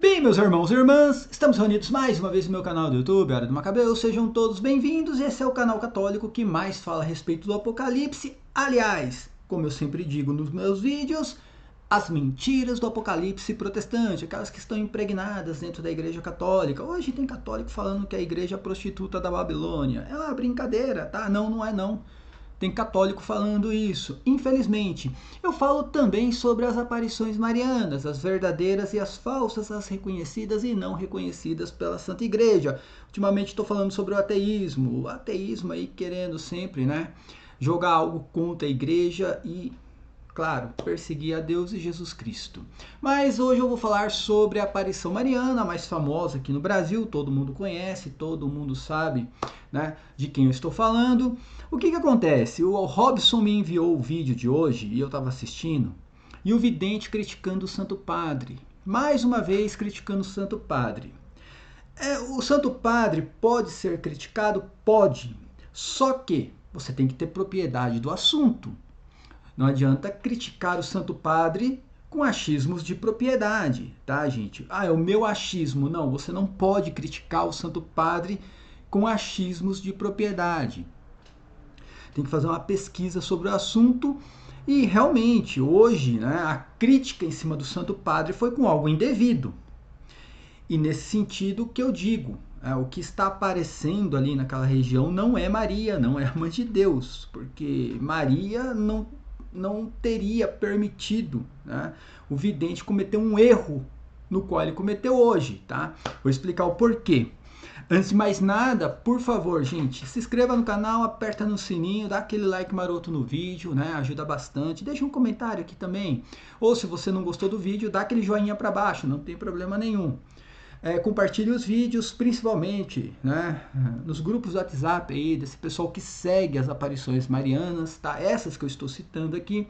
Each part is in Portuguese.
Bem, meus irmãos e irmãs, estamos reunidos mais uma vez no meu canal do YouTube, Hora do Macabeu. Sejam todos bem-vindos. Esse é o canal católico que mais fala a respeito do Apocalipse. Aliás, como eu sempre digo nos meus vídeos, as mentiras do Apocalipse protestante, aquelas que estão impregnadas dentro da Igreja Católica. Hoje tem católico falando que a igreja é a prostituta da Babilônia. É uma brincadeira, tá? Não, não é não. Tem católico falando isso. Infelizmente, eu falo também sobre as aparições marianas, as verdadeiras e as falsas, as reconhecidas e não reconhecidas pela Santa Igreja. Ultimamente estou falando sobre o ateísmo aí querendo sempre, jogar algo contra a Igreja e, claro, perseguir a Deus e Jesus Cristo. Mas hoje eu vou falar sobre a aparição mariana, a mais famosa aqui no Brasil, todo mundo conhece, todo mundo sabe, de quem eu estou falando. O que acontece? O Robson me enviou o vídeo de hoje e eu estava assistindo, e o vidente criticando o Santo Padre. Mais uma vez criticando o Santo Padre. O Santo Padre pode ser criticado? Pode. Só que você tem que ter propriedade do assunto. Não adianta criticar o Santo Padre com achismos de propriedade, tá, gente? É o meu achismo. Não, você não pode criticar o Santo Padre com achismos de propriedade. Tem que fazer uma pesquisa sobre o assunto e realmente hoje a crítica em cima do Santo Padre foi com algo indevido. E nesse sentido que eu digo, o que está aparecendo ali naquela região não é Maria, não é a mãe de Deus, porque Maria não teria permitido o vidente cometer um erro no qual ele cometeu hoje, tá? Vou explicar o porquê. Antes de mais nada, por favor, gente, se inscreva no canal, aperta no sininho, dá aquele like maroto no vídeo, ajuda bastante. Deixa um comentário aqui também. Ou se você não gostou do vídeo, dá aquele joinha para baixo, não tem problema nenhum. Compartilhe os vídeos, principalmente, nos grupos do WhatsApp aí, desse pessoal que segue as aparições marianas, tá? Essas que eu estou citando aqui.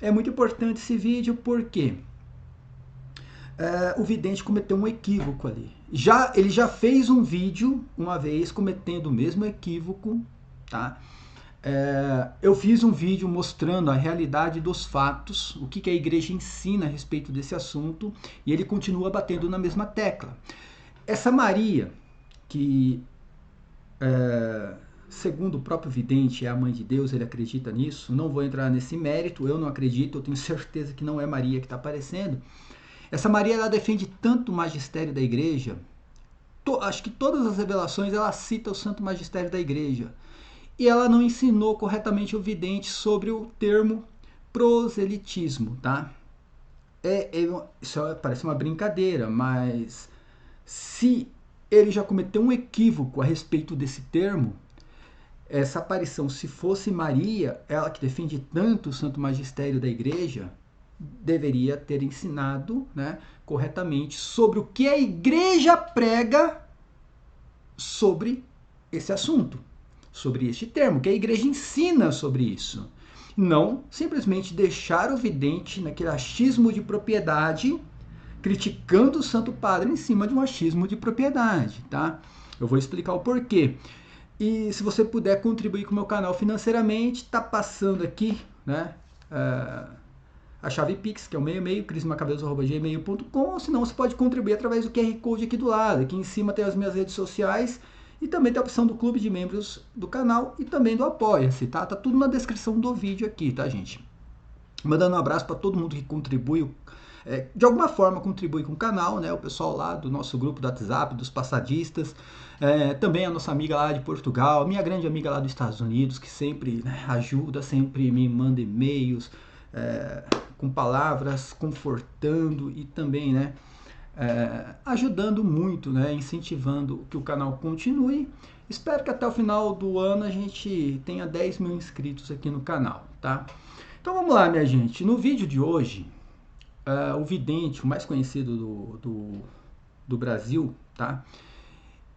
É muito importante esse vídeo porque o vidente cometeu um equívoco ali. Ele já fez um vídeo uma vez cometendo o mesmo equívoco, tá? Eu fiz um vídeo mostrando a realidade dos fatos, o que a igreja ensina a respeito desse assunto, e ele continua batendo na mesma tecla. Essa Maria, que segundo o próprio vidente é a mãe de Deus, ele acredita nisso, não vou entrar nesse mérito, eu não acredito, eu tenho certeza que não é Maria que está aparecendo. Essa Maria, ela defende tanto o magistério da igreja, acho que todas as revelações ela cita o santo magistério da igreja, e ela não ensinou corretamente o vidente sobre o termo proselitismo, tá? Isso parece uma brincadeira, mas se ele já cometeu um equívoco a respeito desse termo, essa aparição, se fosse Maria, ela que defende tanto o santo magistério da igreja, deveria ter ensinado corretamente sobre o que a igreja prega sobre esse assunto, sobre este termo, que a igreja ensina sobre isso. Não simplesmente deixar o vidente naquele achismo de propriedade, criticando o Santo Padre em cima de um achismo de propriedade, tá? Eu vou explicar o porquê. E se você puder contribuir com o meu canal financeiramente, tá passando aqui, a chave Pix, que é o crismacabelos@gmail.com, ou senão você pode contribuir através do QR Code aqui do lado. Aqui em cima tem as minhas redes sociais e também tem a opção do clube de membros do canal e também do Apoia-se, tá? Tá tudo na descrição do vídeo aqui, tá, gente? Mandando um abraço para todo mundo que contribui, de alguma forma contribui com o canal, o pessoal lá do nosso grupo do WhatsApp, dos passadistas, também a nossa amiga lá de Portugal, minha grande amiga lá dos Estados Unidos, que sempre ajuda, sempre me manda e-mails, com palavras confortando e também ajudando muito, incentivando que o canal continue. Espero que até o final do ano a gente tenha 10 mil inscritos aqui no canal, tá? Então vamos lá, minha gente. No vídeo de hoje, o vidente, o mais conhecido do Brasil, tá?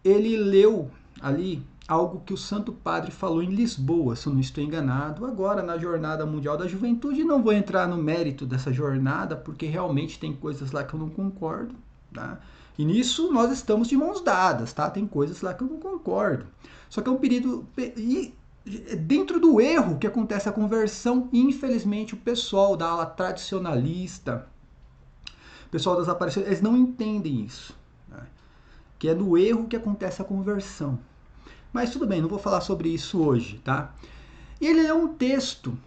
Ele leu ali algo que o Santo Padre falou em Lisboa, se eu não estou enganado, agora na Jornada Mundial da Juventude. Não vou entrar no mérito dessa jornada, porque realmente tem coisas lá que eu não concordo, tá? E nisso nós estamos de mãos dadas, tá? Tem coisas lá que eu não concordo. Só que é um período... E dentro do erro que acontece a conversão, infelizmente o pessoal da ala tradicionalista, pessoal das aparições, eles não entendem isso, né? Que é no erro que acontece a conversão. Mas tudo bem, não vou falar sobre isso hoje, tá? E ele é um texto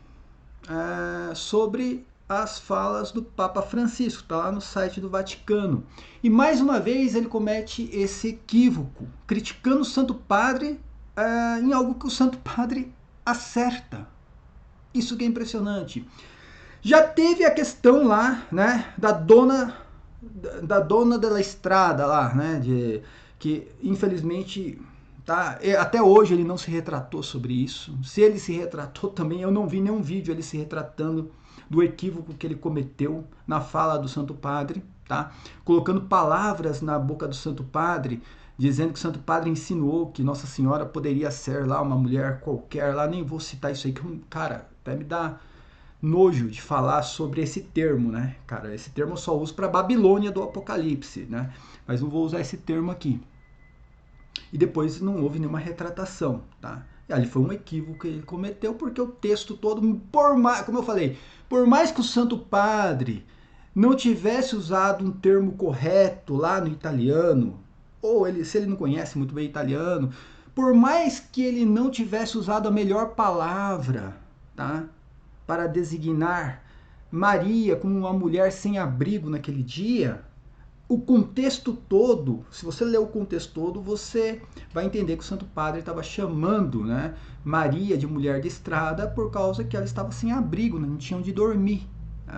sobre as falas do Papa Francisco, está lá no site do Vaticano. E mais uma vez ele comete esse equívoco, criticando o Santo Padre em algo que o Santo Padre acerta. Isso que é impressionante. Já teve a questão lá, né, da dona da estrada lá, né, que infelizmente tá, até hoje ele não se retratou sobre isso. Se ele se retratou também, eu não vi nenhum vídeo ele se retratando do equívoco que ele cometeu na fala do Santo Padre, tá? Colocando palavras na boca do Santo Padre, dizendo que o Santo Padre insinuou que Nossa Senhora poderia ser lá uma mulher qualquer, lá nem vou citar isso aí, que cara, até me dá nojo de falar sobre esse termo, né? Cara, esse termo eu só uso para Babilônia do Apocalipse, né? Mas não vou usar esse termo aqui. E depois não houve nenhuma retratação, tá? E ali foi um equívoco que ele cometeu, porque o texto todo, como eu falei, por mais que o Santo Padre não tivesse usado um termo correto lá no italiano, ou se ele não conhece muito bem italiano, por mais que ele não tivesse usado a melhor palavra, tá, para designar Maria como uma mulher sem abrigo naquele dia, o contexto todo, se você ler o contexto todo, você vai entender que o Santo Padre estava chamando, né, Maria de mulher de estrada por causa que ela estava sem abrigo, não tinha onde dormir.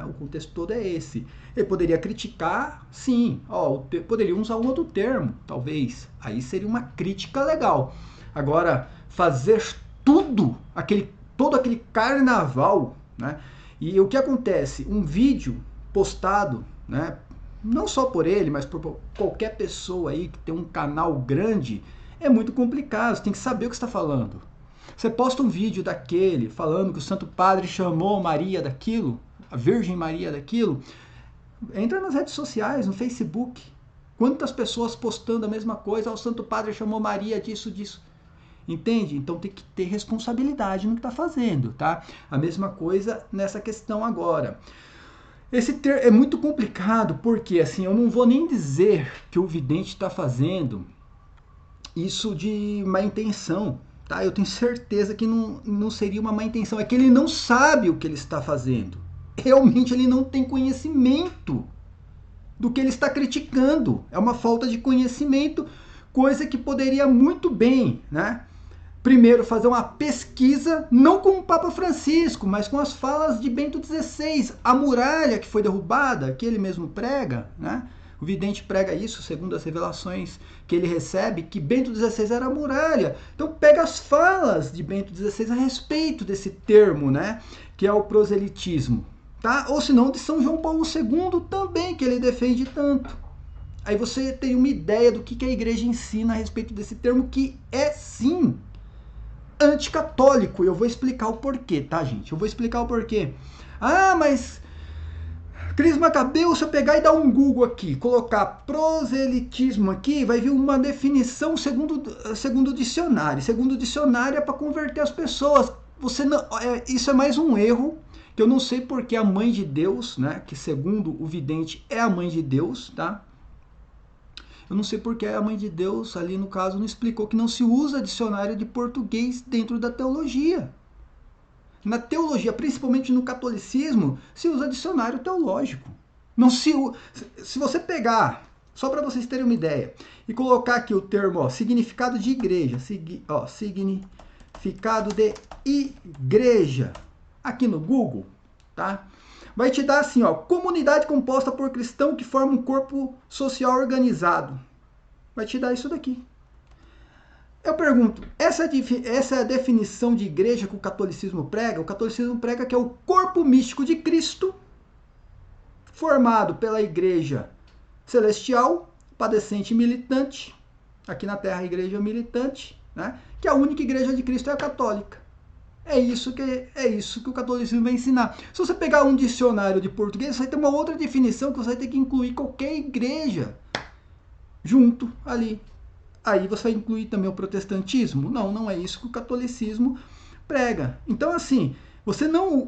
O contexto todo é esse. Ele poderia criticar, sim, poderia usar um outro termo, talvez. Aí seria uma crítica legal. Agora, fazer todo aquele carnaval, né? E o que acontece? Um vídeo postado, né, não só por ele, mas por qualquer pessoa aí que tem um canal grande, é muito complicado, você tem que saber o que está falando. Você posta um vídeo daquele falando que o Santo Padre chamou Maria daquilo, a Virgem Maria daquilo, entra nas redes sociais, no Facebook. Quantas pessoas postando a mesma coisa, o Santo Padre chamou Maria disso. Entende? Então tem que ter responsabilidade no que está fazendo, tá? A mesma coisa nessa questão agora. Esse termo é muito complicado porque, assim, eu não vou nem dizer que o vidente está fazendo isso de má intenção, tá? Eu tenho certeza que não seria uma má intenção, é que ele não sabe o que ele está fazendo. Realmente ele não tem conhecimento do que ele está criticando. É uma falta de conhecimento, coisa que poderia muito bem, né? Primeiro, fazer uma pesquisa, não com o Papa Francisco, mas com as falas de Bento XVI, a muralha que foi derrubada, que ele mesmo prega, né? O vidente prega isso, segundo as revelações que ele recebe, que Bento XVI era a muralha. Então pega as falas de Bento XVI a respeito desse termo, né? Que é o proselitismo, tá? Ou se não, de São João Paulo II também, que ele defende tanto. Aí você tem uma ideia do que a igreja ensina a respeito desse termo, que é sim anticatólico. E eu vou explicar o porquê, tá, gente? Eu vou explicar o porquê. mas Cris Macabeu, se eu pegar e dar um Google aqui, colocar proselitismo aqui, vai vir uma definição segundo o dicionário. Segundo o dicionário é para converter as pessoas. Isso é mais um erro, que eu não sei porque a mãe de Deus, né, que segundo o vidente é a mãe de Deus, tá? Eu não sei porque a mãe de Deus, ali no caso, não explicou que não se usa dicionário de português dentro da teologia. Na teologia, principalmente no catolicismo, se usa dicionário teológico. Não se você pegar, só para vocês terem uma ideia, e colocar aqui o termo, significado de igreja, significado de igreja, aqui no Google, tá? Vai te dar assim, comunidade composta por cristão que forma um corpo social organizado. Vai te dar isso daqui. Eu pergunto, essa é a definição de igreja que o catolicismo prega? O catolicismo prega que é o corpo místico de Cristo, formado pela igreja celestial, padecente e militante, aqui na terra a igreja militante, né? Que a única igreja de Cristo é a católica. É isso que o catolicismo vai ensinar. Se você pegar um dicionário de português, você vai ter uma outra definição que você vai ter que incluir qualquer igreja junto ali. Aí você vai incluir também o protestantismo? Não é isso que o catolicismo prega. Então, assim, Você não. O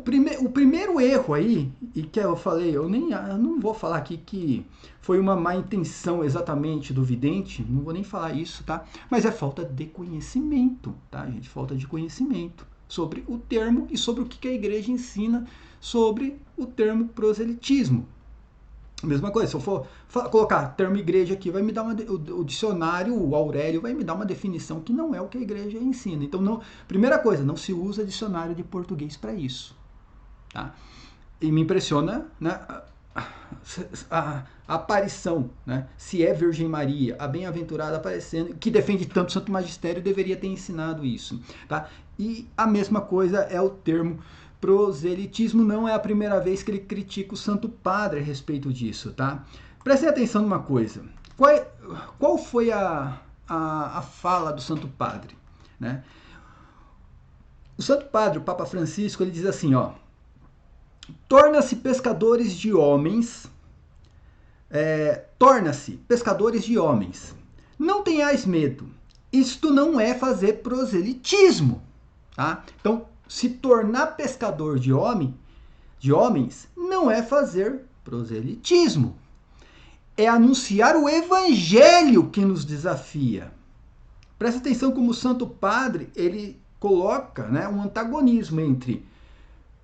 primeiro erro aí, e que eu falei, eu não vou falar aqui que foi uma má intenção exatamente do vidente, não vou nem falar isso, tá? Mas é falta de conhecimento, tá, gente? Falta de conhecimento sobre o termo e sobre o que a igreja ensina sobre o termo proselitismo. Mesma coisa, se eu for colocar termo igreja aqui, vai me dar o dicionário, o Aurélio vai me dar uma definição que não é o que a igreja ensina. Então, não, primeira coisa, não se usa dicionário de português para isso. Tá? E me impressiona, né, a aparição, né, se é Virgem Maria, a bem-aventurada aparecendo, que defende tanto o Santo Magistério, deveria ter ensinado isso. Tá? E a mesma coisa é o termo proselitismo, não é a primeira vez que ele critica o Santo Padre a respeito disso, tá? Prestem atenção numa coisa. Qual foi a fala do Santo Padre? Né? O Santo Padre, o Papa Francisco, ele diz assim, ó, torna-se pescadores de homens, não tenhais medo, isto não é fazer proselitismo, tá? Então, se tornar pescador de homens não é fazer proselitismo. É anunciar o evangelho que nos desafia. Presta atenção como o Santo Padre, ele coloca, né, um antagonismo entre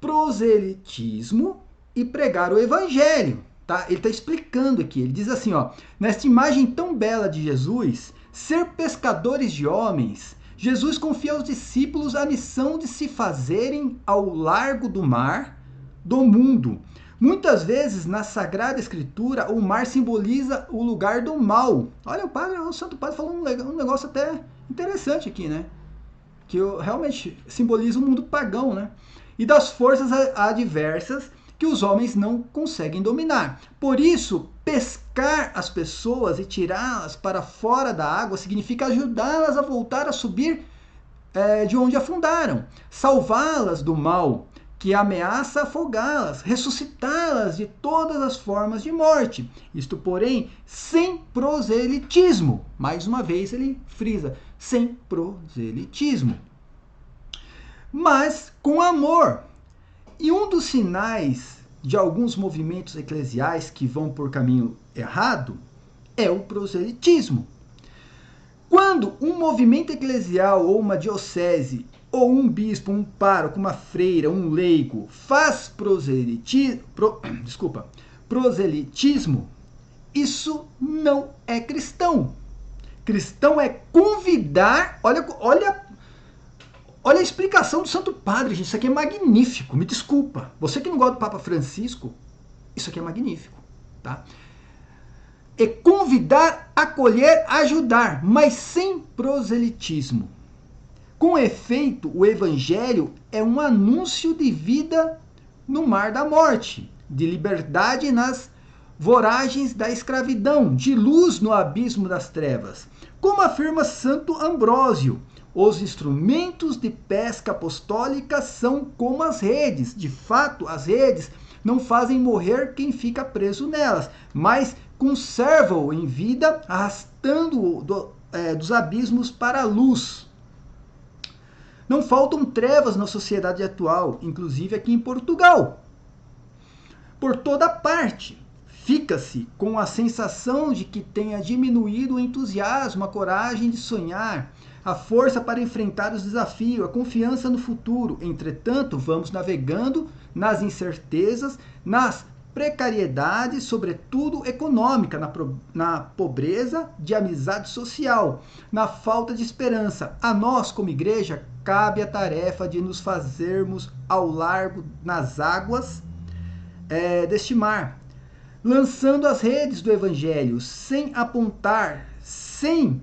proselitismo e pregar o evangelho. Tá? Ele está explicando aqui, ele diz assim, ó, nesta imagem tão bela de Jesus, ser pescadores de homens, Jesus confia aos discípulos a missão de se fazerem ao largo do mar, do mundo. Muitas vezes, na Sagrada Escritura, o mar simboliza o lugar do mal. Olha, o Santo Padre falou um negócio até interessante aqui, né? Que realmente simboliza o mundo pagão, né? E das forças adversas que os homens não conseguem dominar. Por isso, pescar as pessoas e tirá-las para fora da água significa ajudá-las a voltar a subir de onde afundaram, salvá-las do mal que ameaça afogá-las, ressuscitá-las de todas as formas de morte. Isto, porém, sem proselitismo. Mais uma vez ele frisa, sem proselitismo. Mas com amor. E um dos sinais de alguns movimentos eclesiais que vão por caminho errado é o proselitismo. Quando um movimento eclesial ou uma diocese, ou um bispo, um pároco, uma freira, um leigo, faz proselitismo, isso não é cristão. Cristão é convidar, olha a explicação do Santo Padre, gente, isso aqui é magnífico, me desculpa. Você que não gosta do Papa Francisco, isso aqui é magnífico, tá? É convidar, acolher, ajudar, mas sem proselitismo. Com efeito, o Evangelho é um anúncio de vida no mar da morte, de liberdade nas voragens da escravidão, de luz no abismo das trevas. Como afirma Santo Ambrósio, os instrumentos de pesca apostólica são como as redes. De fato, as redes não fazem morrer quem fica preso nelas, mas conservam-o em vida, arrastando-o dos abismos para a luz. Não faltam trevas na sociedade atual, inclusive aqui em Portugal. Por toda parte, fica-se com a sensação de que tenha diminuído o entusiasmo, a coragem de sonhar, a força para enfrentar os desafios, a confiança no futuro. Entretanto, vamos navegando nas incertezas, nas precariedades, sobretudo econômica, na pobreza de amizade social, na falta de esperança. A nós, como igreja, cabe a tarefa de nos fazermos ao largo nas águas deste mar, lançando as redes do Evangelho, sem apontar, sem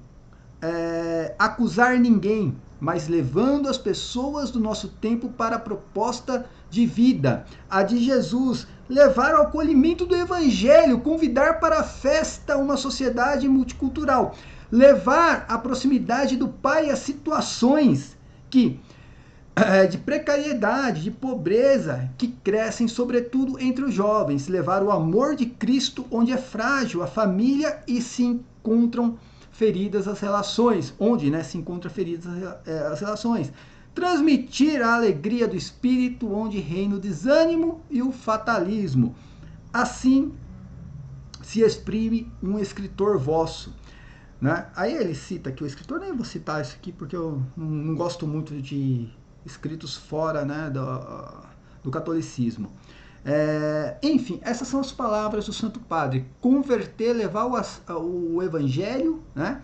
acusar ninguém, mas levando as pessoas do nosso tempo para a proposta de vida, a de Jesus, levar ao acolhimento do Evangelho, convidar para a festa uma sociedade multicultural, levar a proximidade do Pai a situações de precariedade, de pobreza, que crescem sobretudo entre os jovens, levar o amor de Cristo onde é frágil a família e se encontram feridas as relações, onde se encontram feridas as relações. transmitir a alegria do espírito onde reina o desânimo e o fatalismo. Assim se exprime um escritor vosso. Né? Aí ele cita aqui o escritor, nem vou citar isso aqui porque eu não gosto muito de escritos fora, né, do catolicismo. Enfim, essas são as palavras do Santo Padre. Converter, levar o evangelho, né,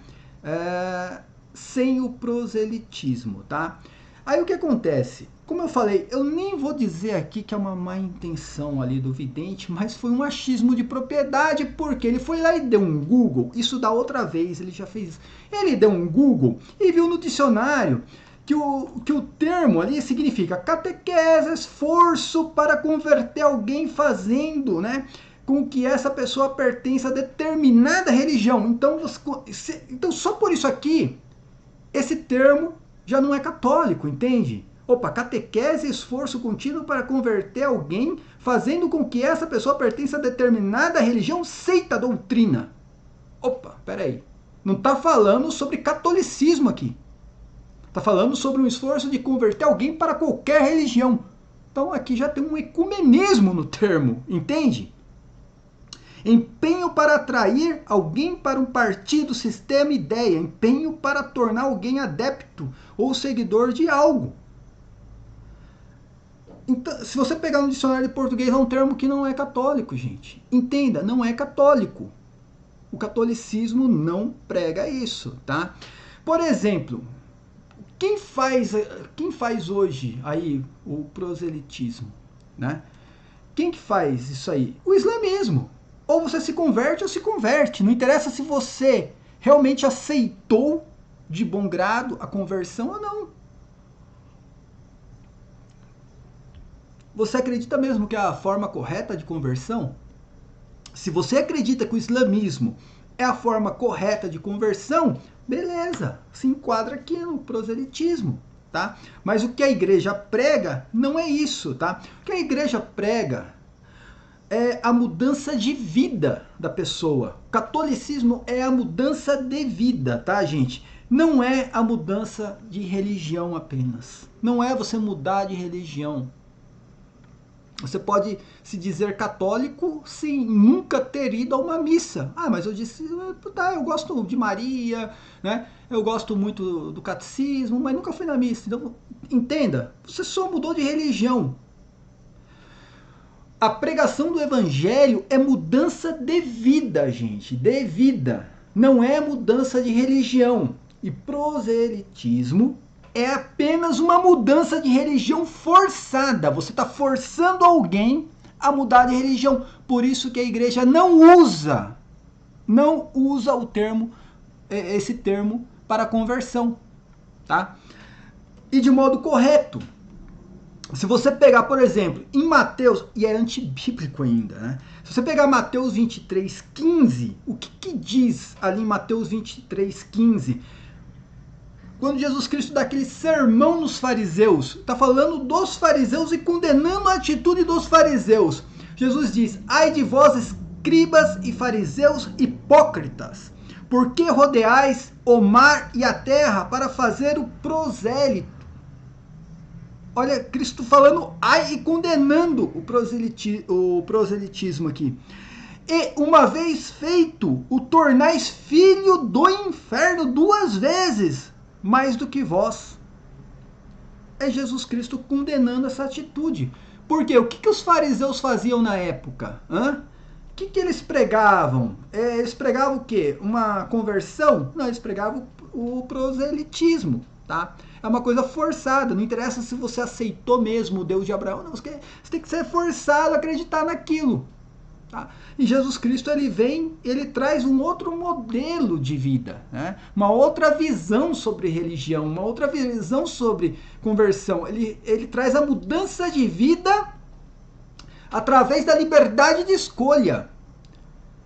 sem o proselitismo, tá? Aí o que acontece? Como eu falei, eu nem vou dizer aqui que é uma má intenção ali do vidente, mas foi um achismo de propriedade, porque ele foi lá e deu um Google, isso da outra vez ele já fez, ele deu um Google e viu no dicionário que o termo ali significa catequese, esforço para converter alguém fazendo, né, com que essa pessoa pertença a determinada religião. Então só por isso aqui, esse termo já não é católico, entende? Opa, catequese, esforço contínuo para converter alguém, fazendo com que essa pessoa pertença a determinada religião, seita, doutrina. Opa, peraí. Não está falando sobre catolicismo aqui. Está falando sobre um esforço de converter alguém para qualquer religião. Então aqui já tem um ecumenismo no termo, entende? Empenho para atrair alguém para um partido, sistema, ideia. Empenho para tornar alguém adepto ou seguidor de algo. Então, se você pegar no dicionário de português, é um termo que não é católico, gente. Entenda, não é católico. O catolicismo não prega isso, tá? Por exemplo, quem faz hoje aí o proselitismo, né? Quem que faz isso aí? O islamismo. Ou você se converte ou se converte. Não interessa se você realmente aceitou de bom grado a conversão ou não. Você acredita mesmo que é a forma correta de conversão? Se você acredita que o islamismo é a forma correta de conversão, beleza, se enquadra aqui no proselitismo, tá? Mas o que a igreja prega não é isso, tá? O que a igreja prega é a mudança de vida da pessoa. O catolicismo é a mudança de vida, tá, gente? Não é a mudança de religião apenas. Não é você mudar de religião. Você pode se dizer católico sem nunca ter ido a uma missa. Ah, mas eu disse, tá, eu gosto de Maria, né? Eu gosto muito do catecismo, mas nunca fui na missa. Então, entenda, você só mudou de religião. A pregação do evangelho é mudança de vida, gente, de vida. Não é mudança de religião. E proselitismo é apenas uma mudança de religião forçada. Você está forçando alguém a mudar de religião. Por isso que a igreja não usa o termo, esse termo para conversão, tá? E de modo correto. Se você pegar, por exemplo, em Mateus, e é antibíblico ainda, né? Se você pegar Mateus 23:15, o que diz ali em Mateus 23:15? Quando Jesus Cristo dá aquele sermão nos fariseus, está falando dos fariseus e condenando a atitude dos fariseus. Jesus diz, ai de vós escribas e fariseus hipócritas, por que rodeais o mar e a terra para fazer o prosélito? Olha, Cristo falando ai e condenando o proselitismo aqui. E uma vez feito, o tornais filho do inferno 2 vezes. Mais do que vós. É Jesus Cristo condenando essa atitude. Por quê? O que os fariseus faziam na época? O que eles pregavam? Eles pregavam o quê? Uma conversão? Não, eles pregavam o proselitismo, tá? É uma coisa forçada, não interessa se você aceitou mesmo o Deus de Abraão, não, você tem que ser forçado a acreditar naquilo. Tá? E Jesus Cristo ele vem, ele traz um outro modelo de vida, né? Uma outra visão sobre religião, uma outra visão sobre conversão. Ele traz a mudança de vida através da liberdade de escolha.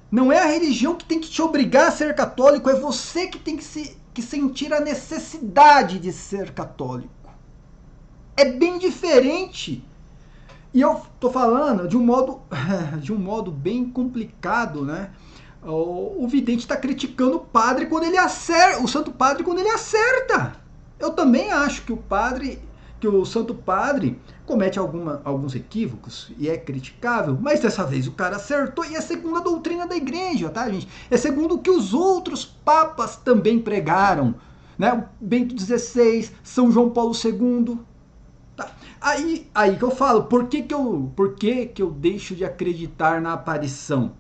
Não é a religião que tem que te obrigar a ser católico, é você que tem que sentir a necessidade de ser católico. É bem diferente. E eu tô falando de um modo bem complicado, né? O vidente está criticando o padre quando ele acerta, o Santo Padre quando ele acerta. Eu também acho que o padre que o Santo Padre comete alguns equívocos e é criticável, mas dessa vez o cara acertou e é segundo a doutrina da igreja, tá, gente? É segundo o que os outros papas também pregaram, né? O Bento XVI, São João Paulo II. Tá. Aí que eu falo, por que que eu deixo de acreditar na aparição,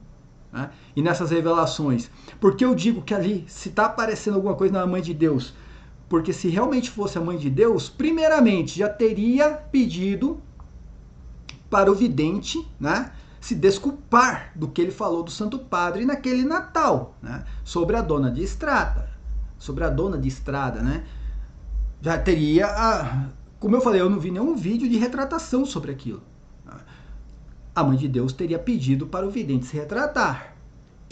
né? E nessas revelações? Porque eu digo que ali, se está aparecendo alguma coisa na Mãe de Deus, porque se realmente fosse a Mãe de Deus, primeiramente já teria pedido para o vidente, né, se desculpar do que ele falou do Santo Padre naquele Natal, né, sobre a dona de estrada, né? Já teria, como eu falei, eu não vi nenhum vídeo de retratação sobre aquilo. A Mãe de Deus teria pedido para o vidente se retratar.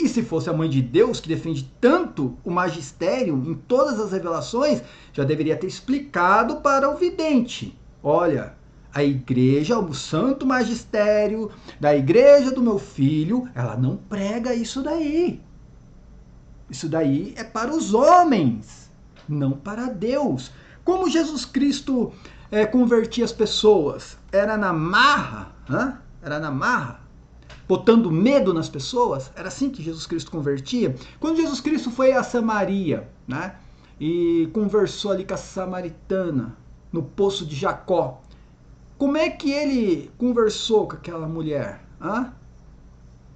E se fosse a Mãe de Deus, que defende tanto o magistério em todas as revelações, já deveria ter explicado para o vidente. Olha, a igreja, o santo magistério da igreja do meu filho, ela não prega isso daí. Isso daí é para os homens, não para Deus. Como Jesus Cristo convertia as pessoas? Era na marra, Era na marra, botando medo nas pessoas. Era assim que Jesus Cristo convertia. Quando Jesus Cristo foi a Samaria, né, e conversou ali com a samaritana no poço de Jacó, como é que ele conversou com aquela mulher?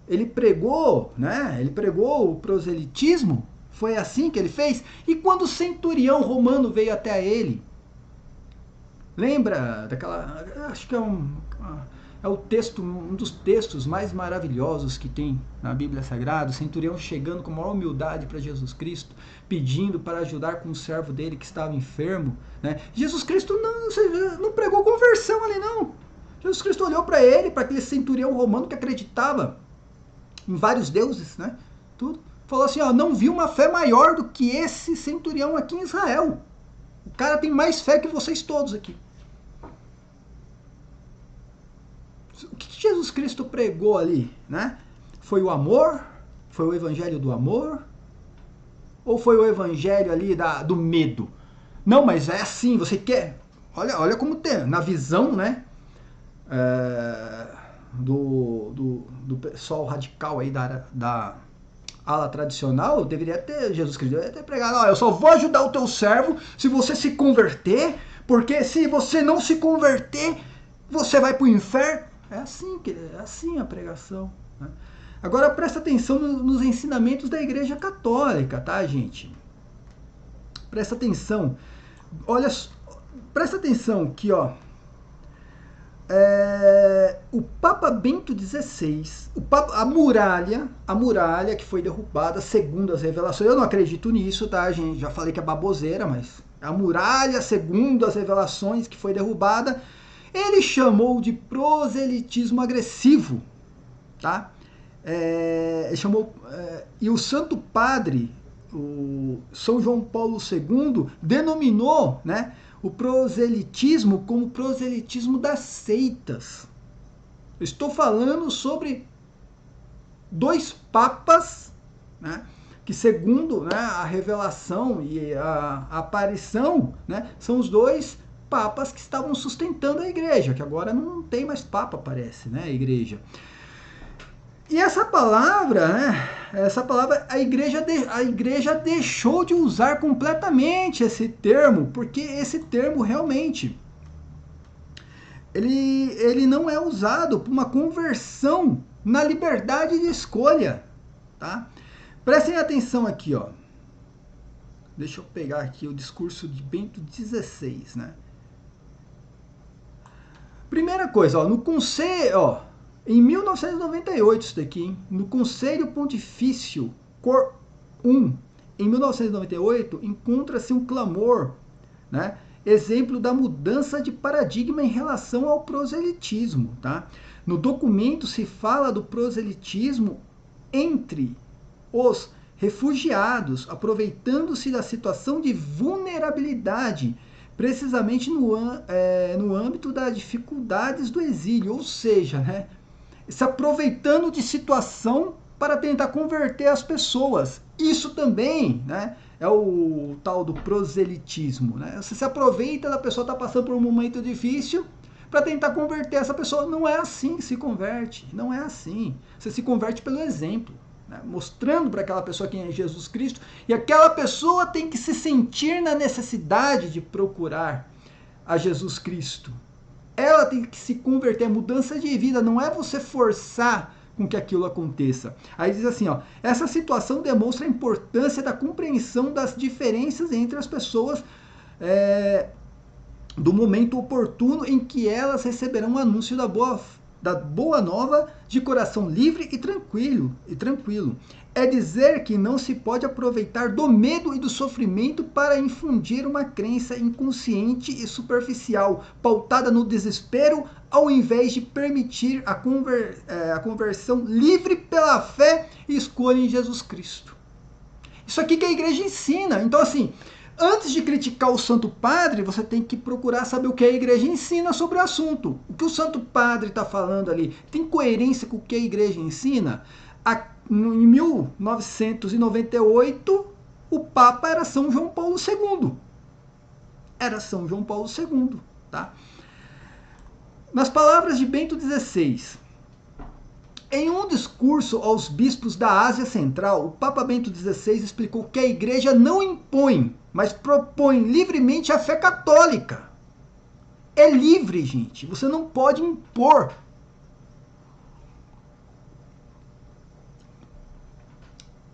Ele pregou, né? Ele pregou o proselitismo. Foi assim que ele fez. E quando o centurião romano veio até ele, lembra daquela? Acho que é o texto, um dos textos mais maravilhosos que tem na Bíblia Sagrada. O centurião chegando com maior humildade para Jesus Cristo, pedindo para ajudar com o servo dele que estava enfermo, né? Jesus Cristo não pregou conversão ali, não. Jesus Cristo olhou para ele, para aquele centurião romano que acreditava em vários deuses, né? Tudo. Falou assim, não vi uma fé maior do que esse centurião aqui em Israel. O cara tem mais fé que vocês todos aqui. O que Jesus Cristo pregou ali, né? Foi o amor? Foi o evangelho do amor? Ou foi o evangelho ali do medo? Não, mas é assim, você quer... Olha como tem, na visão, né? Do pessoal radical aí da ala tradicional, deveria ter, Jesus Cristo deveria ter pregado, eu só vou ajudar o teu servo se você se converter, porque se você não se converter, você vai para o inferno. É assim a pregação, né? Agora presta atenção nos ensinamentos da Igreja Católica, tá, gente? Presta atenção. Olha, presta atenção aqui, o Papa Bento XVI, a muralha que foi derrubada segundo as revelações, eu não acredito nisso, tá, gente? Já falei que é baboseira, mas a muralha segundo as revelações que foi derrubada, ele chamou de proselitismo agressivo, tá? Ele chamou, e o Santo Padre, o São João Paulo II, denominou, né, o proselitismo como proselitismo das seitas. Eu estou falando sobre dois papas, né, que segundo, né, a revelação e a aparição, né, são os dois papas que estavam sustentando a igreja, que agora não tem mais papa, parece, né, a igreja. E essa palavra, né, a igreja deixou de usar completamente esse termo, porque esse termo realmente ele não é usado para uma conversão na liberdade de escolha, tá? Prestem atenção aqui, Deixa eu pegar aqui o discurso de Bento XVI, né? Primeira coisa, no conselho, em 1998, isso daqui, hein? No Conselho Pontifício Cor I, em 1998, encontra-se um clamor, né? Exemplo da mudança de paradigma em relação ao proselitismo, tá? No documento se fala do proselitismo entre os refugiados, aproveitando-se da situação de vulnerabilidade, precisamente no âmbito das dificuldades do exílio, ou seja, né, se aproveitando de situação para tentar converter as pessoas. Isso também, né, é o tal do proselitismo, né? Você se aproveita da pessoa estar passando por um momento difícil para tentar converter essa pessoa. Não é assim que se converte, não é assim. Você se converte pelo exemplo, né? Mostrando para aquela pessoa quem é Jesus Cristo, e aquela pessoa tem que se sentir na necessidade de procurar a Jesus Cristo. Ela tem que se converter, é mudança de vida, não é você forçar com que aquilo aconteça. Aí diz assim, ó, essa situação demonstra a importância da compreensão das diferenças entre as pessoas do momento oportuno em que elas receberão o anúncio da boa nova de coração livre e tranquilo. É dizer que não se pode aproveitar do medo e do sofrimento para infundir uma crença inconsciente e superficial, pautada no desespero, ao invés de permitir a conversão livre pela fé e escolha em Jesus Cristo. Isso aqui que a igreja ensina. Então, assim, antes de criticar o Santo Padre, você tem que procurar saber o que a igreja ensina sobre o assunto. O que o Santo Padre está falando ali tem coerência com o que a igreja ensina? Em 1998, o Papa era São João Paulo II. Era São João Paulo II, tá? Nas palavras de Bento XVI, em um discurso aos bispos da Ásia Central, o Papa Bento XVI explicou que a igreja não impõe, mas propõe livremente a fé católica. É livre, gente. Você não pode impor.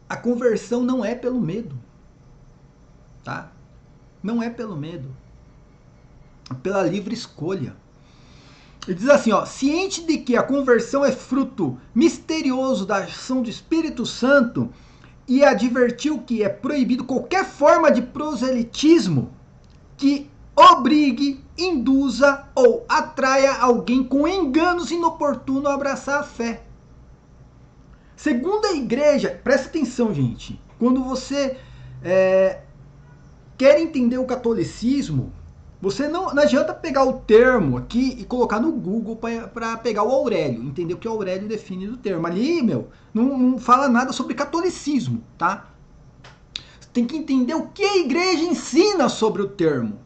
A conversão não é pelo medo, tá? Não é pelo medo. É pela livre escolha. Ele diz assim, ó, ciente de que a conversão é fruto misterioso da ação do Espírito Santo, e advertiu que é proibido qualquer forma de proselitismo que obrigue, induza ou atraia alguém com enganos inoportunos a abraçar a fé. Segundo a igreja, presta atenção, gente, quando você quer entender o catolicismo, você não adianta pegar o termo aqui e colocar no Google para pegar o Aurélio, entender o que o Aurélio define do termo. Ali, não fala nada sobre catolicismo, tá? Você tem que entender o que a igreja ensina sobre o termo.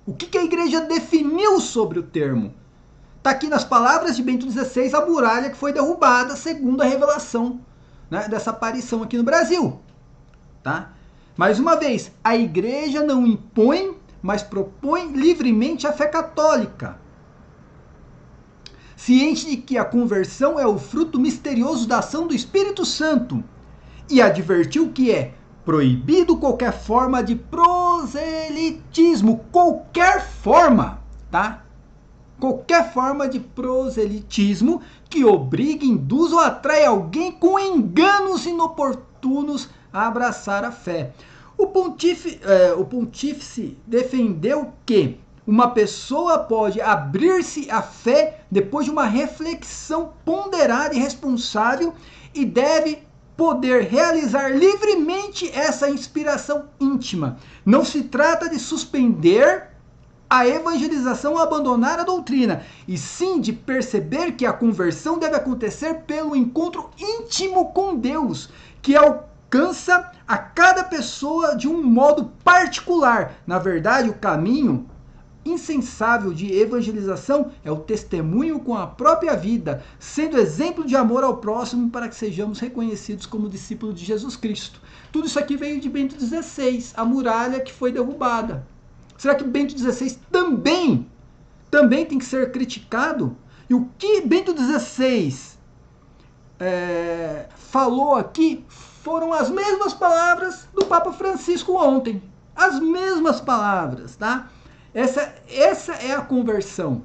O que a igreja definiu sobre o termo. Está aqui nas palavras de Bento XVI, a muralha que foi derrubada segundo a revelação, né, dessa aparição aqui no Brasil. Tá? Mais uma vez, a igreja não impõe, mas propõe livremente a fé católica. Ciente de que a conversão é o fruto misterioso da ação do Espírito Santo, e advertiu que é proibido qualquer forma de proselitismo, qualquer forma, tá? Qualquer forma de proselitismo que obrigue, induza ou atrai alguém com enganos inoportunos a abraçar a fé. O pontífice defendeu que uma pessoa pode abrir-se à fé depois de uma reflexão ponderada e responsável e deve poder realizar livremente essa inspiração íntima. Não se trata de suspender a evangelização ou abandonar a doutrina, e sim de perceber que a conversão deve acontecer pelo encontro íntimo com Deus, que alcança a cada pessoa de um modo particular. Na verdade, o caminho insensável de evangelização é o testemunho com a própria vida, sendo exemplo de amor ao próximo para que sejamos reconhecidos como discípulos de Jesus Cristo. Tudo isso aqui veio de Bento XVI, a muralha que foi derrubada. Será que Bento XVI também tem que ser criticado? E o que Bento XVI falou aqui foram as mesmas palavras do Papa Francisco ontem. As mesmas palavras, tá? Essa é a conversão.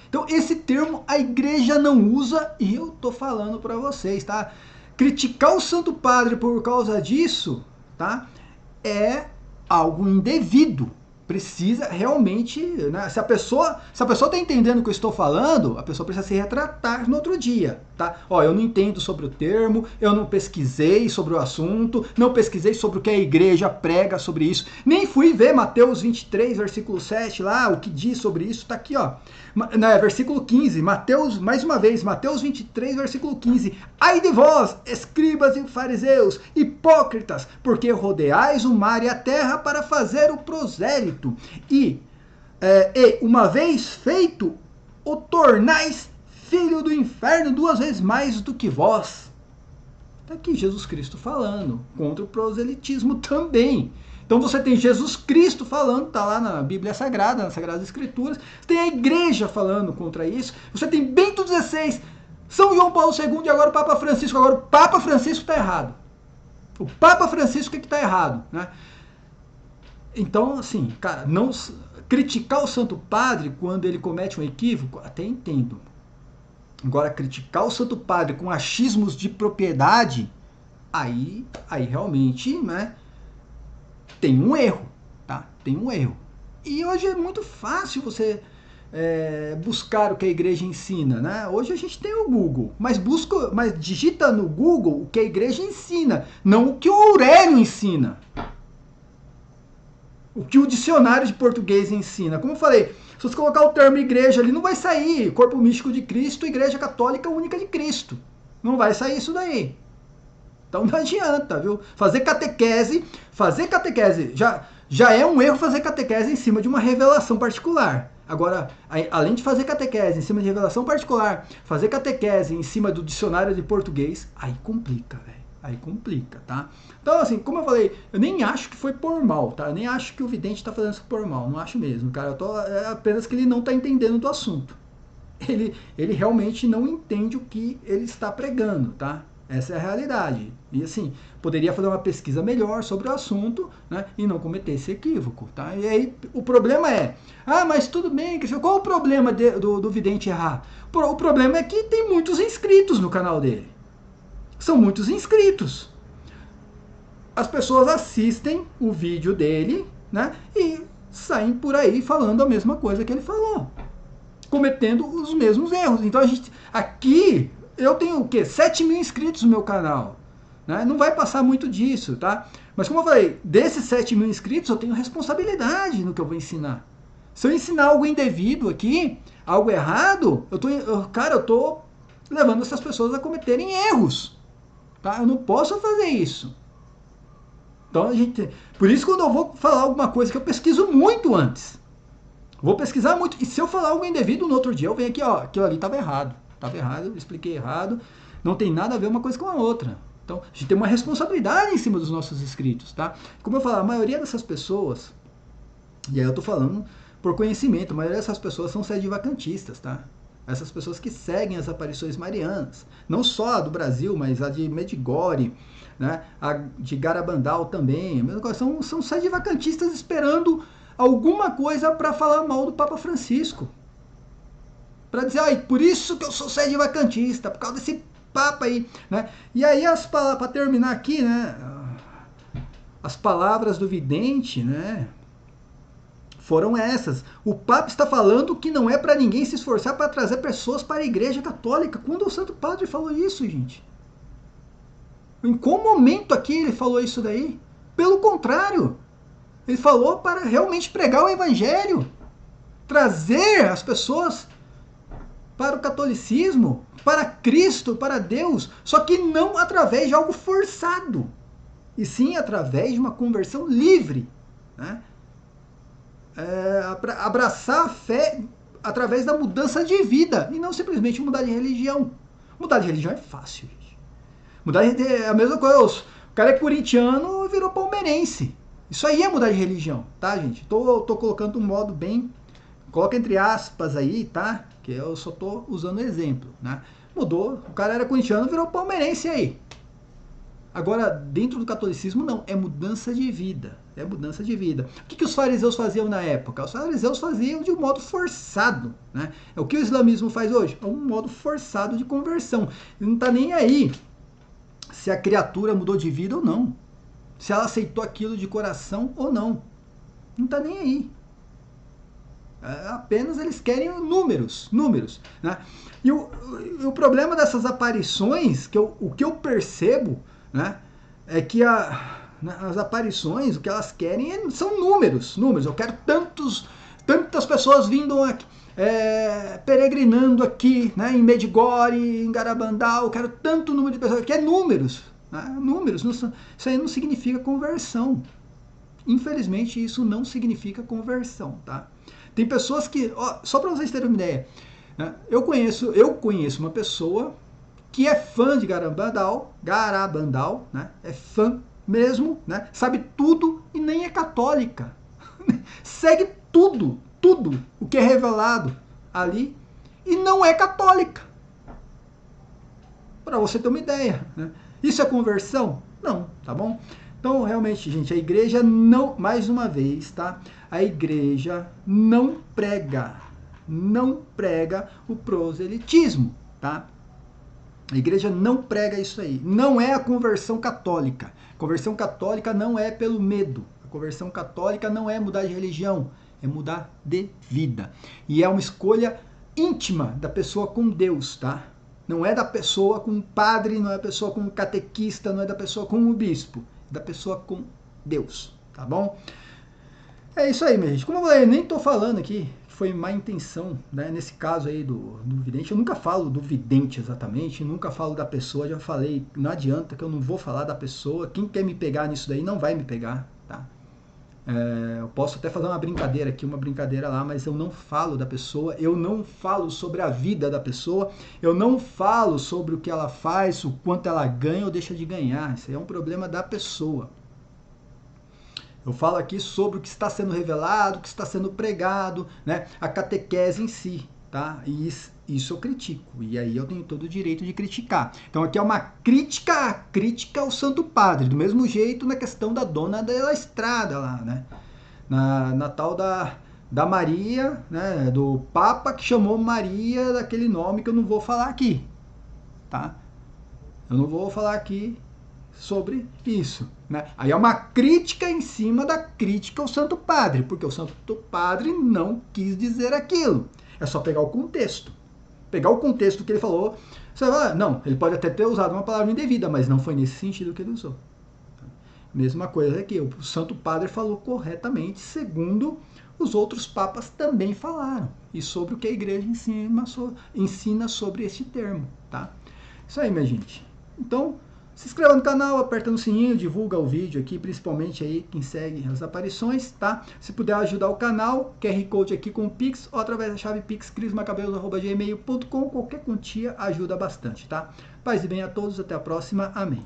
Então, esse termo a igreja não usa e eu tô falando para vocês, tá? Criticar o Santo Padre por causa disso, tá? É algo indevido, precisa realmente, né? Se a pessoa está entendendo o que eu estou falando, a pessoa precisa se retratar no outro dia, tá? Ó, eu não entendo sobre o termo, eu não pesquisei sobre o assunto, não pesquisei sobre o que a igreja prega sobre isso, nem fui ver Mateus 23, versículo 7 lá, o que diz sobre isso, tá aqui, ó. Versículo 15, Mateus, mais uma vez, Mateus 23, versículo 15. Ai de vós, escribas e fariseus, hipócritas, porque rodeais o mar e a terra para fazer o prosélito. E uma vez feito, o tornais filho do inferno 2 vezes mais do que vós. Está aqui Jesus Cristo falando contra o proselitismo também. Então você tem Jesus Cristo falando, está lá na Bíblia Sagrada, nas Sagradas Escrituras. Você tem a igreja falando contra isso. Você tem Bento XVI, São João Paulo II e agora o Papa Francisco. Agora o Papa Francisco está errado. O Papa Francisco é que está errado, né? Então, assim, cara, não criticar o Santo Padre quando ele comete um equívoco, até entendo. Agora, criticar o Santo Padre com achismos de propriedade, aí realmente, né, tem um erro, tá? Tem um erro. E hoje é muito fácil você buscar o que a igreja ensina, né? Hoje a gente tem o Google, mas digita no Google o que a igreja ensina, não o que o Aurélio ensina. O que o dicionário de português ensina. Como eu falei, se você colocar o termo igreja ali, não vai sair corpo místico de Cristo, igreja católica única de Cristo. Não vai sair isso daí. Então não adianta, viu? Fazer catequese já é um erro fazer catequese em cima de uma revelação particular. Agora, além de fazer catequese em cima de revelação particular, fazer catequese em cima do dicionário de português, aí complica, velho. Aí complica, tá? Então, assim, como eu falei, eu nem acho que foi por mal, tá? Eu nem acho que o vidente tá fazendo isso por mal, não acho mesmo, cara. É apenas que ele não tá entendendo do assunto. Ele realmente não entende o que ele está pregando, tá? Essa é a realidade. E assim, poderia fazer uma pesquisa melhor sobre o assunto, né? E não cometer esse equívoco, tá? E aí, o problema é, mas tudo bem, qual o problema do vidente errar? O problema é que tem muitos inscritos no canal dele. São muitos inscritos. As pessoas assistem o vídeo dele, né? E saem por aí falando a mesma coisa que ele falou. Cometendo os mesmos erros. Então aqui eu tenho o quê? 7 mil inscritos no meu canal. Né? Não vai passar muito disso, tá? Mas como eu falei, desses 7 mil inscritos eu tenho responsabilidade no que eu vou ensinar. Se eu ensinar algo indevido aqui, algo errado, eu tô levando essas pessoas a cometerem erros. Tá? Eu não posso fazer isso. Então por isso quando eu vou falar alguma coisa que eu pesquiso muito antes. Vou pesquisar muito. E se eu falar algo indevido no outro dia, eu venho aqui, ó, aquilo ali estava errado. Estava errado, eu expliquei errado. Não tem nada a ver uma coisa com a outra. Então, a gente tem uma responsabilidade em cima dos nossos inscritos, tá? Como eu falo, a maioria dessas pessoas, e aí eu tô falando por conhecimento, a maioria dessas pessoas são sedivacantistas, tá? Essas pessoas que seguem as aparições marianas. Não só a do Brasil, mas a de Medjugorje, né? A de Garabandal também. São sedivacantistas esperando alguma coisa para falar mal do Papa Francisco. Para dizer, por isso que eu sou sedivacantista, por causa desse Papa aí, né? E aí, para terminar aqui, né? As palavras do vidente, né? Foram essas. O Papa está falando que não é para ninguém se esforçar para trazer pessoas para a Igreja Católica. Quando o Santo Padre falou isso, gente? Em qual momento aqui ele falou isso daí? Pelo contrário, ele falou para realmente pregar o Evangelho, trazer as pessoas para o catolicismo, para Cristo, para Deus, só que não através de algo forçado, e sim através de uma conversão livre, né? Abraçar a fé através da mudança de vida, e não simplesmente mudar de religião. Mudar de religião é fácil, gente. É a mesma coisa, o cara é corintiano e virou palmeirense. Isso aí é mudar de religião, tá, gente? Tô colocando um modo bem, coloca entre aspas aí, tá? Que eu só tô usando exemplo, né? Mudou, o cara era corintiano, virou palmeirense aí. Agora, dentro do catolicismo, não, é mudança de vida. É mudança de vida. O que os fariseus faziam na época? Os fariseus faziam de um modo forçado, né? É o que o islamismo faz hoje? É um modo forçado de conversão. Ele não está nem aí se a criatura mudou de vida ou não. Se ela aceitou aquilo de coração ou não. Não está nem aí. Apenas eles querem números, né? E o problema dessas aparições, o que eu percebo, né, é que as aparições, o que elas querem são números. Eu quero tantas pessoas vindo aqui, peregrinando aqui, né, em Medjugorje, em Garabandal, eu quero tanto número de pessoas, que é números. Né? Números, isso aí não significa conversão. Infelizmente, isso não significa conversão, tá? Tem pessoas que, só para vocês terem uma ideia, né, eu conheço uma pessoa que é fã de Garabandal, né, é fã mesmo, né, sabe tudo e nem é católica. Segue tudo o que é revelado ali e não é católica. Para você ter uma ideia, né? Isso é conversão? Não, tá bom? Então, realmente, gente, a igreja não, mais uma vez, tá? A igreja não prega o proselitismo, tá? A igreja não prega isso aí. Não é a conversão católica. A conversão católica não é pelo medo. A conversão católica não é mudar de religião, é mudar de vida. E é uma escolha íntima da pessoa com Deus, tá? Não é da pessoa com o padre, não é da pessoa com o catequista, não é da pessoa com o bispo. É da pessoa com Deus, tá bom? É isso aí, minha gente. Como eu falei, eu nem tô falando aqui que foi má intenção, né? Nesse caso aí do vidente. Eu nunca falo do vidente exatamente, nunca falo da pessoa. Já falei, não adianta que eu não vou falar da pessoa. Quem quer me pegar nisso daí não vai me pegar, tá? Eu posso até fazer uma brincadeira aqui, uma brincadeira lá, mas eu não falo da pessoa, eu não falo sobre a vida da pessoa, eu não falo sobre o que ela faz, o quanto ela ganha ou deixa de ganhar. Isso aí é um problema da pessoa. Eu falo aqui sobre o que está sendo revelado, o que está sendo pregado, né? A catequese em si, tá? E isso eu critico, e aí eu tenho todo o direito de criticar. Então aqui é uma crítica ao Santo Padre, do mesmo jeito na questão da Dona da Estrada lá, né? Na tal da Maria, né? Do Papa que chamou Maria daquele nome que eu não vou falar aqui, tá? Eu não vou falar aqui sobre isso, né? Aí é uma crítica em cima da crítica ao Santo Padre, porque o Santo Padre não quis dizer aquilo. É só pegar o contexto. Pegar o contexto que ele falou, você vai falar, não, ele pode até ter usado uma palavra indevida, mas não foi nesse sentido que ele usou. Mesma coisa aqui, o Santo Padre falou corretamente, segundo os outros papas também falaram, e sobre o que a igreja ensina sobre este termo, tá? Isso aí, minha gente. Então, se inscreva no canal, aperta no sininho, divulga o vídeo aqui, principalmente aí quem segue as aparições, tá? Se puder ajudar o canal, QR Code aqui com o Pix ou através da chave Pix, crismacabelos@gmail.com, qualquer quantia ajuda bastante, tá? Paz e bem a todos, até a próxima, amém.